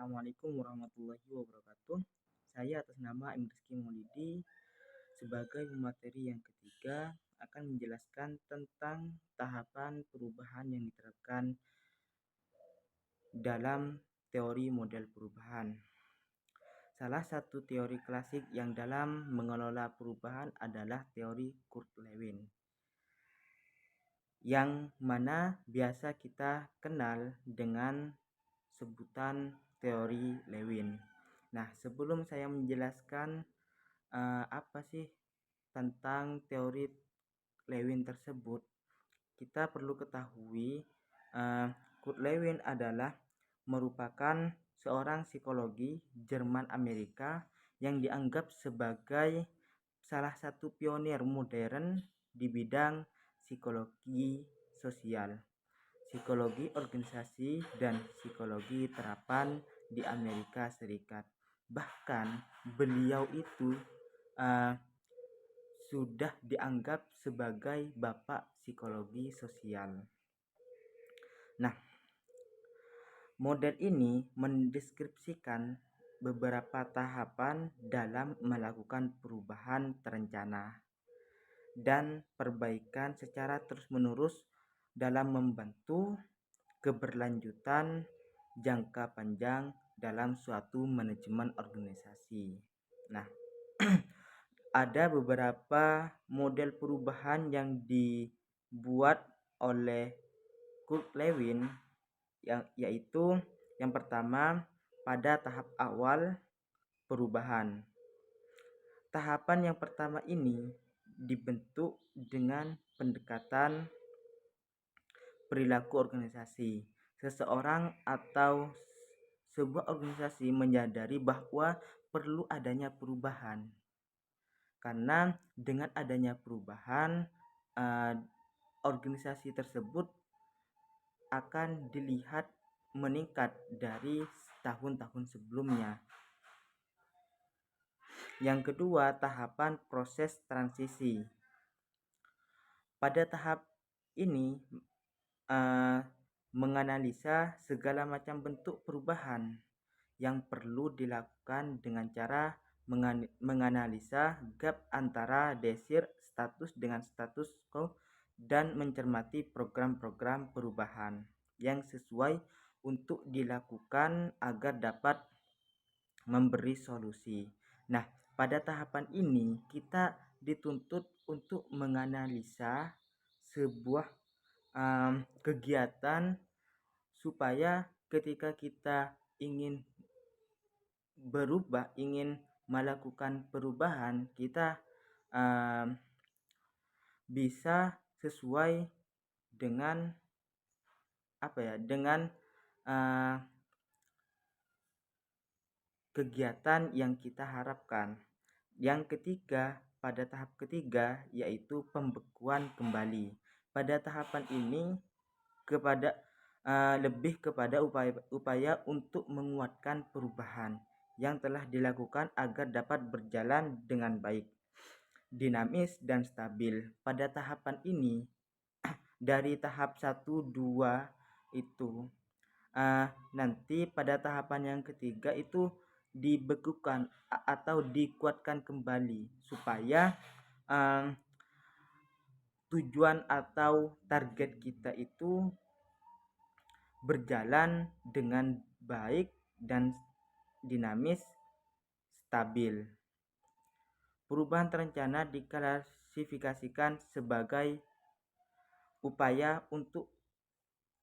Assalamualaikum warahmatullahi wabarakatuh. Saya atas nama M. Rizky Maulidi sebagai pemateri yang ketiga akan menjelaskan tentang tahapan perubahan yang diterapkan dalam teori model perubahan. Salah satu teori klasik yang dalam mengelola perubahan adalah teori Kurt-Lewin, yang mana biasa kita kenal dengan sebutan teori Lewin. Nah, sebelum saya menjelaskan apa sih tentang teori Lewin tersebut, kita perlu ketahui Kurt Lewin adalah merupakan seorang psikologi Jerman Amerika yang dianggap sebagai salah satu pionir modern di bidang psikologi sosial, psikologi organisasi, dan psikologi terapan di Amerika Serikat. Bahkan beliau itu sudah dianggap sebagai bapak psikologi sosial. Nah, model ini mendeskripsikan beberapa tahapan dalam melakukan perubahan terencana dan perbaikan secara terus-menerus dalam membantu keberlanjutan jangka panjang dalam suatu manajemen organisasi. Nah, ada beberapa model perubahan yang dibuat oleh Kurt Lewin, yaitu yang pertama pada tahap awal perubahan. Tahapan yang pertama ini dibentuk dengan pendekatan perilaku organisasi. Seseorang atau sebuah organisasi menyadari bahwa perlu adanya perubahan, karena dengan adanya perubahan organisasi tersebut akan dilihat meningkat dari tahun-tahun sebelumnya. Yang kedua, tahapan proses transisi. Pada tahap ini menganalisa segala macam bentuk perubahan yang perlu dilakukan dengan cara menganalisa gap antara desir status dengan status quo dan mencermati program-program perubahan yang sesuai untuk dilakukan agar dapat memberi solusi. Nah, pada tahapan ini kita dituntut untuk menganalisa sebuah kegiatan supaya ketika kita ingin berubah, ingin melakukan perubahan, kita bisa sesuai dengan dengan kegiatan yang kita harapkan. Yang ketiga, pada tahap ketiga yaitu pembekuan kembali. Pada tahapan ini lebih kepada upaya untuk menguatkan perubahan yang telah dilakukan agar dapat berjalan dengan baik, dinamis dan stabil. Pada tahapan ini dari tahap 1, 2 itu nanti pada tahapan yang ketiga itu dibekukan atau dikuatkan kembali supaya tujuan atau target kita itu berjalan dengan baik dan dinamis, stabil. Perubahan terencana diklasifikasikan sebagai upaya untuk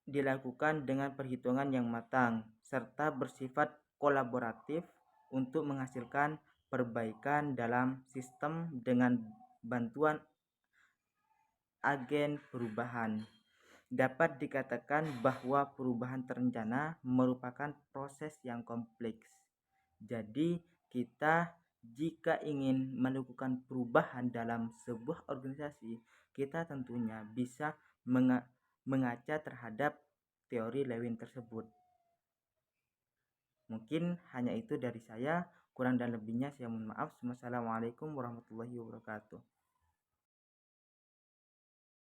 dilakukan dengan perhitungan yang matang serta bersifat kolaboratif untuk menghasilkan perbaikan dalam sistem dengan bantuan agen perubahan. Dapat dikatakan bahwa perubahan terencana merupakan proses yang kompleks. Jadi kita jika ingin melakukan perubahan dalam sebuah organisasi, kita tentunya bisa mengaca terhadap teori Lewin tersebut. Mungkin hanya itu dari saya, kurang dan lebihnya saya mohon maaf. Wassalamualaikum warahmatullahi wabarakatuh.